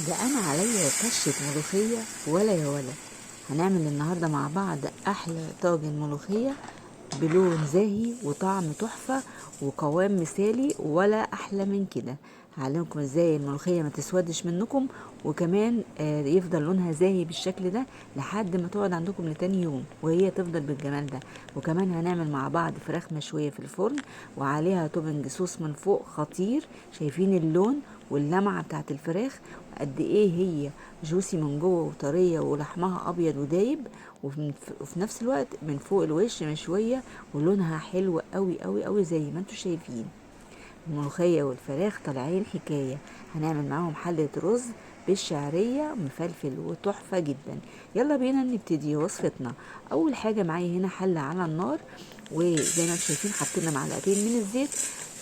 ده انا عليا كشة ملوخية ولا يا ولا. هنعمل النهاردة مع بعض احلى طاجن ملوخية بلون زاهي وطعم تحفة وقوام مثالي ولا احلى من كده. هعلمكم ازاي الملوخية ما تسودش منكم، وكمان يفضل لونها زاهي بالشكل ده لحد ما تقعد عندكم لتاني يوم وهي تفضل بالجمال ده. وكمان هنعمل مع بعض فراخ مشوية في الفرن وعليها توبنج صوص من فوق خطير. شايفين اللون واللمعة بتاعت الفراخ قد ايه هي جوسي من جوه وطريه ولحمها ابيض ودايب، وفي نفس الوقت من فوق الوش مشويه ولونها حلو قوي قوي قوي زي ما انتم شايفين. الملوخيه والفراخ طالعين حكايه. هنعمل معاهم حله رز بالشعريه مفلفل وتحفه جدا. يلا بينا نبتدي وصفتنا. اول حاجه معايا هنا حله على النار، وزي ما انتم شايفين حطينا معلقتين من الزيت.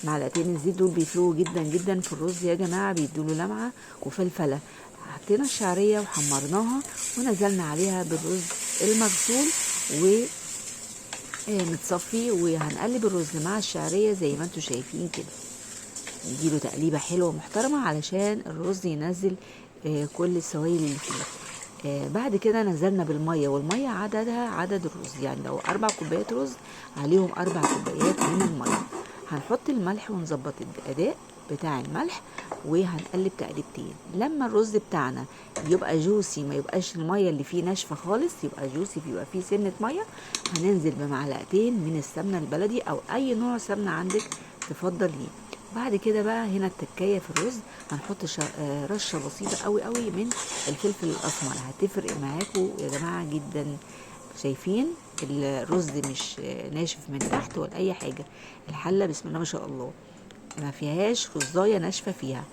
معلقتين الزيت دول بيفرقوا جدا جدا في الرز يا جماعه، بيدوله لمعه وفلفله. حطينا الشعريه وحمرناها ونزلنا عليها بالرز المغسول ومتصفي، وهنقلب الرز مع الشعريه زي ما انتم شايفين كده. نديله تقليبه حلوه محترمه علشان الرز ينزل كل السوائل اللي فيه. بعد كده نزلنا بالميه، والميه عددها عدد الرز، يعني لو 4 كوبايات رز عليهم 4 كوبايات من الميه. هنحط الملح ونظبط الاداء بتاع الملح وهنقلب تقليبتين. لما الرز بتاعنا يبقى جوسي، ما يبقاش الميه اللي فيه ناشفه خالص، يبقى جوسي بيبقى فيه سنه ميه، هننزل بمعلقتين من السمنه البلدي او اي نوع سمنه عندك تفضليه. بعد كده بقى هنا التكايه في الرز هنحط رشه بسيطه قوي قوي من الفلفل الاسمر، هتفرق معاكم يا جماعه جدا. شايفين الرز مش ناشف من تحت ولا اي حاجه. الحله بسم الله ما شاء الله ما فيهاش رزايه ناشفه فيها.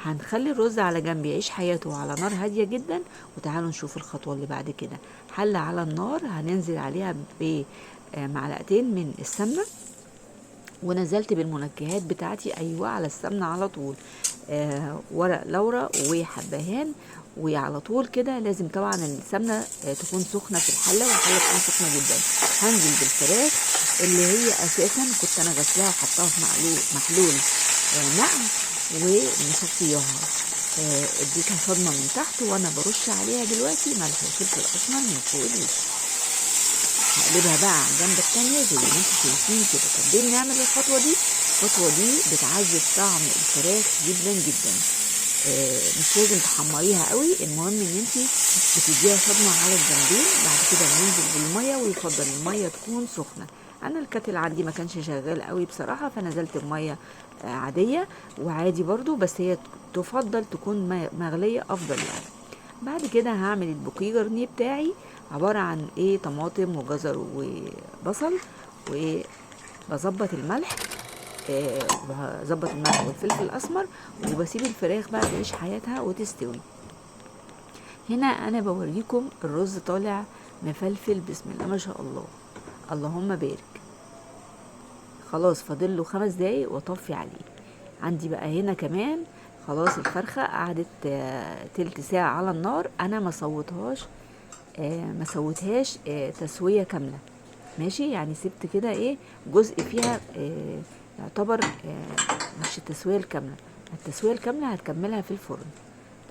هنخلي الرز على جنب يعيش حياته على نار هاديه جدا. وتعالوا نشوف الخطوه اللي بعد كده. حله على النار هننزل عليها بمعلقتين من السمنه، ونزلت بالمنكهات بتاعتي ايوه على السمنه على طول. ورق لورا وحبهان، وعلى طول كده لازم طبعا السمنه تكون سخنه في الحله، والحله تكون سخنه جدا. هنزل بالفراخ اللي هي اساسا كنت انا غسلاها وحطاها في محلول نقع ومصفياها. اديتها صدمه من تحت وانا برش عليها دلوقتي ملح وفلفل اسمر من فوق الوش. هقلبها بقى على الجنبة التانية زي ما انتم شايفين كده. طب ليه بنعمل الخطوة دي؟ الخطوة دي بتعزز طعم الفراخ جدا جدا. مش لازم تحمريها قوي، المهم ان انت بتديها صدمة على الجنبين. بعد كده بننزل بالمية، ويفضل المية تكون سخنة. انا الكاتل عندي ما كانش شغال قوي بصراحة، فنزلت بمية عادية وعادي برضو، بس هي تفضل تكون مغلية افضل يعني. بعد كده هعمل البوكيه جرنيه بتاعي، عبارة عن ايه طماطم وجزر وبصل، وبظبط الملح. بظبط الملح والفلفل الاسمر، وبسيب الفراخ بقى تعيش حياتها وتستوي. هنا انا بوريكم الرز طالع مفلفل بسم الله ما شاء الله، اللهم بارك. خلاص فاضل له 5 دقايق واطفي عليه. عندي بقى هنا كمان خلاص الفرخة قعدت تلت ساعة على النار. انا ما سويتهاش تسوية كاملة، ماشي، يعني سبت كده ايه جزء فيها يعتبر مش التسوية الكاملة. التسوية الكاملة هتكملها في الفرن.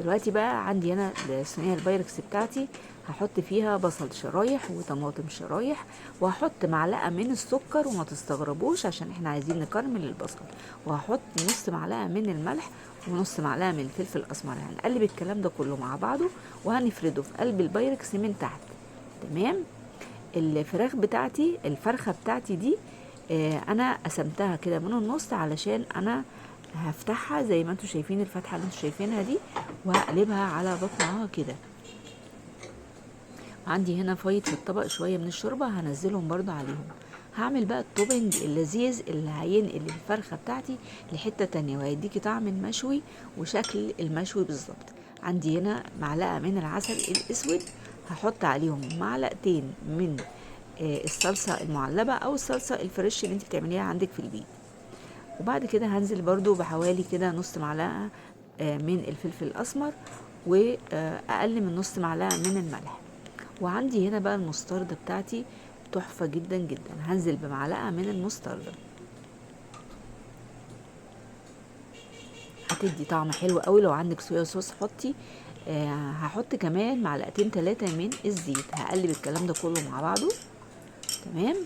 دلوقتي بقى عندي انا الصينية البايركس بتاعتي، هحط فيها بصل شرايح وطماطم شرايح، وهحط معلقة من السكر، وما تستغربوش عشان احنا عايزين نكرمل البصل. وهحط نص معلقة من الملح ونص معلقة من الفلفل الاسمر. هنقلب الكلام ده كله مع بعضه وهنفرده في قلب البايركس من تحت. تمام. الفرخة بتاعتي دي انا قسمتها كده من النص علشان انا هفتحها زي ما انتوا شايفين الفتحة اللي انتوا شايفينها دي، وهقلبها على بطنها كده. عندي هنا فايض في الطبق شوية من الشوربة هنزلهم برضو عليهم. هعمل بقى التوبنج اللذيذ اللي هينقل الفرخة بتاعتي لحتة تانية، وهيديكي طعم المشوي وشكل المشوي بالظبط. عندي هنا معلقة من العسل الاسود، هحط عليهم معلقتين من الصلصة المعلبة او الصلصة الفريش اللي انت بتعمليها عندك في البيت. وبعد كده هنزل برضو بحوالي كده نص معلقة من الفلفل الاسمر، واقل من نص معلقة من الملح. وعندي هنا بقى المستردة بتاعتي تحفة جدا جدا، هنزل بمعلقة من المستردة، هتدي طعم حلو قوي. لو عندك صويا صوص حطي، هحط كمان معلقتين 3 من الزيت. هقلب الكلام ده كله مع بعضه. تمام،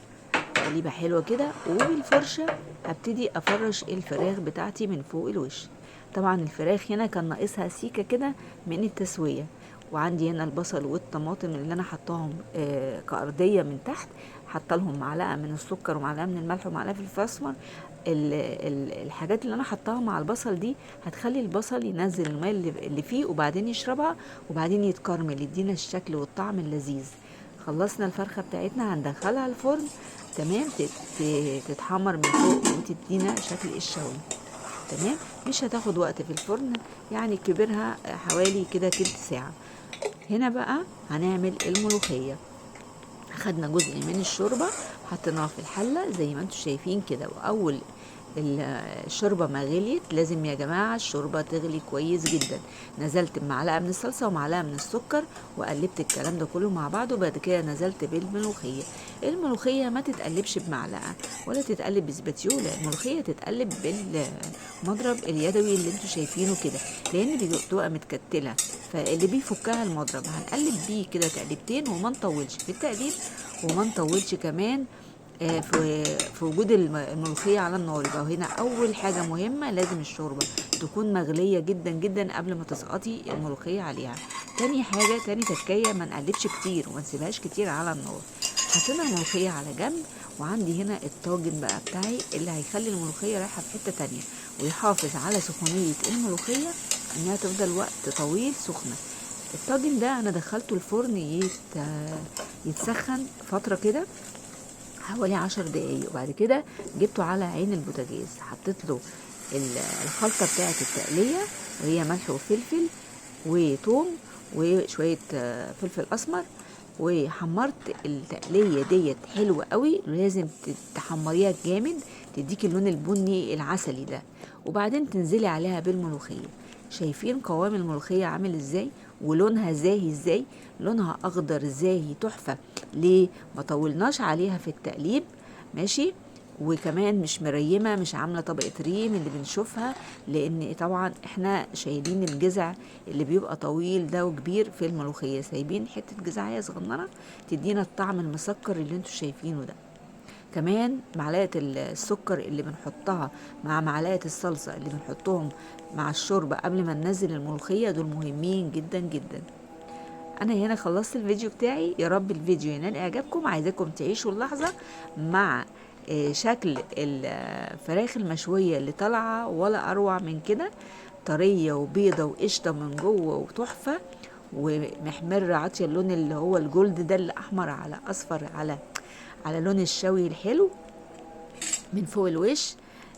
تقليبه حلوه كده، وبالفرشه ابتدي افرش الفراخ بتاعتي من فوق الوش. طبعا الفراخ هنا كان ناقصها سيكه كده من التسويه. وعندي هنا البصل والطماطم اللي انا حطاهم كأرضية من تحت. حاطه لهم معلقه من السكر ومعلقه من الملح ومعلقه فلفل اسمر. الحاجات اللي انا حطاها مع البصل دي هتخلي البصل ينزل الماء اللي فيه، وبعدين يشربها، وبعدين يتكرمل، يدينا الشكل والطعم اللذيذ. خلصنا الفرخه بتاعتنا، هندخلها الفرن. تمام، تتحمر من فوق وتدينا شكل الشوي. تمام، مش هتاخد وقت في الفرن، يعني كبرها حوالي كده تلت ساعه. هنا بقى هنعمل الملوخيه. خدنا جزء من الشوربه، حطيناها في الحله زي ما انتم شايفين كده. واول الشوربه ما غليت، لازم يا جماعه الشوربه تغلي كويس جدا. نزلت بمعلقه من الصلصه ومعلقه من السكر، وقلبت الكلام ده كله مع بعضه. وبعد كده نزلت بالملوخيه. الملوخيه ما تتقلبش بمعلقه ولا تتقلب بسباتيولا، الملوخيه تتقلب بالمضرب اليدوي اللي انتم شايفينه كده، لان بتبقى متكتله، فاللي بيفكها المضرب. هنقلب بيه كده تقلبتين، وما نطولش في التقليب، وما نطولش كمان في وجود الملوخيه على النار. يبقى هنا اول حاجه مهمه، لازم الشوربه تكون مغليه جدا جدا قبل ما تسقطي الملوخيه عليها. تاني حاجه، تاني تكايه، ما نقلبش كتير وما نسيبهاش كتير على النار. حطينا الملوخيه على جنب، وعندي هنا الطاجن بقى بتاعي اللي هيخلي الملوخيه رايحه في حته تانيه، ويحافظ على سخونيه الملوخيه انها تفضل وقت طويل سخنه. الطاجن ده انا دخلته الفرن يتسخن فتره كده حوالي 10 دقايق، وبعد كده جبته على عين البوتاجاز. حطيت له الخلطه بتاعه التقليه، وهي ملح وفلفل وثوم وشويه فلفل اسمر، وحمرت التقليه ديت حلوه قوي. لازم تحمريها جامد، تديكي اللون البني العسلي ده، وبعدين تنزلي عليها بالملوخيه. شايفين قوام الملوخيه عامل ازاي، ولونها زاهي ازاي، لونها اخضر زاهي تحفه. ليه ما طولناش عليها في التقليب؟ ماشي، وكمان مش مريمه، مش عامله طبقه ريم اللي بنشوفها، لان طبعا احنا شايلين الجذع اللي بيبقى طويل ده وكبير في الملوخيه، سايبين حته جذعيه صغننه تدينا الطعم المسكر اللي انتوا شايفينه ده. كمان معلقه السكر اللي بنحطها مع معلقه الصلصه اللي بنحطهم مع الشوربه قبل ما ننزل الملوخيه، دول مهمين جدا جدا. انا هنا خلصت الفيديو بتاعي، يا رب الفيديو ينال اعجابكم. عايزاكم تعيشوا اللحظه مع شكل الفراخ المشويه اللي طالعه ولا اروع من كده، طريه وبيضه وقشطه من جوه وتحفه، ومحمره عاطيه اللون اللي هو الجولد ده، اللي احمر على اصفر على لون الشوي الحلو من فوق الوش.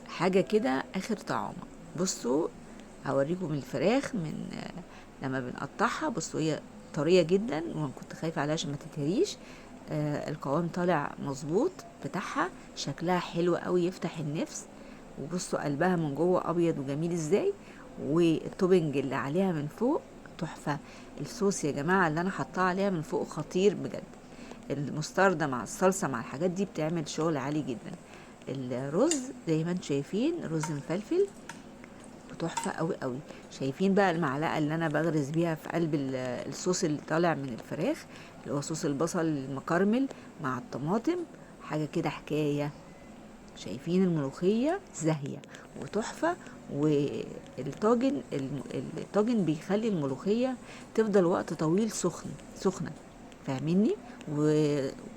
حاجه كده اخر طعام. بصوا، هوريكم الفراخ من لما بنقطعها. بصوا هي طريه جدا، وانا كنت خايفه عليها عشان ما تتهريش. القوام طالع مظبوط بتاعها، شكلها حلو قوي يفتح النفس. وبصوا قلبها من جوه ابيض وجميل ازاي، والتوبنج اللي عليها من فوق تحفه. الصوص يا جماعه اللي انا حطاه عليها من فوق خطير بجد. المستردة مع الصلصه مع الحاجات دي بتعمل شغل عالي جدا. الرز زي ما انتم شايفين رز مفلفل تحفه قوي قوي. شايفين بقى المعلقه اللي انا بغرز بيها في قلب الصوص اللي طالع من الفراخ، اللي هو صوص البصل المكرمل مع الطماطم، حاجه كده حكايه. شايفين الملوخيه زاهيه وتحفه. الطاجن بيخلي الملوخيه تفضل وقت طويل سخنه، فاهميني؟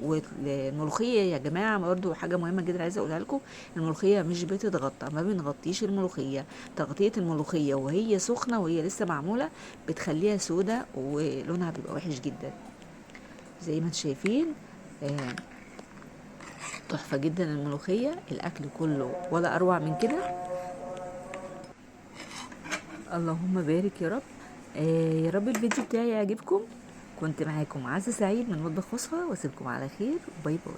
والملوخيه يا جماعه برضو حاجه مهمه جدا عايزه اقولها لكم، الملوخيه مش بتتغطى، ما بنغطيش الملوخيه. تغطيه الملوخيه وهي سخنه وهي لسه معموله بتخليها سودة ولونها بيبقى وحش جدا. زي ما انتم شايفين تحفه جدا الملوخيه. الاكل كله ولا اروع من كده. اللهم بارك يا رب. يا رب الفيديو بتاعي يعجبكم. كنت معاكم عزة سعيد من مطبخ وصفة، واسيبكم على خير، باي باي.